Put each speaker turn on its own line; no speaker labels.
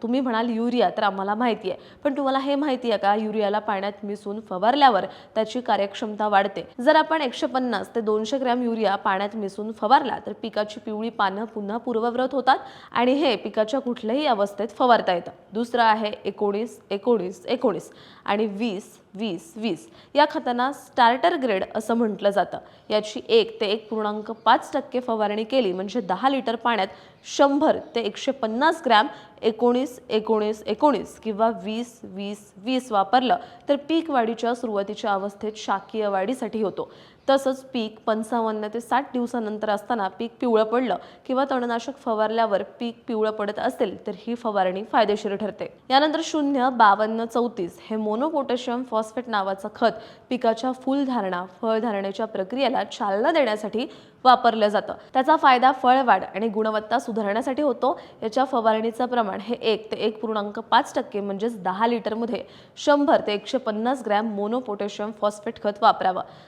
तुम्ही म्हणाल युरिया, तर आम्हाला माहिती आहे, पण तुम्हाला हे माहिती आहे का युरियाला पाण्यात मिसळून फवारल्यावर त्याची कार्यक्षमता वाढते। जर आपण 150 ते 200 ग्रॅम युरिया पाण्यात मिसळून फवारला तर पिकाची पिवळी पानं पुन्हा पूर्ववत होतात आणि हे पिकाच्या कुठल्याही अवस्थेत फवारता येतं। दुसरं आहे 19 19 19 आणि 20 20 20 या खतांना स्टार्टर ग्रेड असं म्हटलं जातं। याची 1 ते 1.5% फवारणी केली म्हणजे 10 लिटर पाण्यात 100 ते 150 ग्रॅम 19 19 19 किंवा 20 20 20 वापरलं तर पीक वाढीच्या सुरुवातीच्या अवस्थेत शाकीय वाढीसाठी होतो। तसंच पीक 55 ते 60 दिवसांनंतर असताना पीक पिवळं पडलं किंवा तणनाशक फवारल्यावर पीक पिवळं पडत असेल तर ही फवारणी फायदेशीर ठरते। यानंतर 0 52 34 हे मोनो पोटॅशियम फॉस्फेट नावाचं खत पिकाच्या फुलधारणा फळधारणेच्या प्रक्रियेला चालना देण्यासाठी वापरलं जातं। त्याचा फायदा फळवाढ आणि गुणवत्ता सुधारण्यासाठी होतो। याच्या फवारणीचं प्रमाण हे 1 ते 1.5% म्हणजे 10 लिटर मध्ये 100 ते 150 ग्रॅम मोनो पोटॅशियम फॉस्फेट खत वापरावं।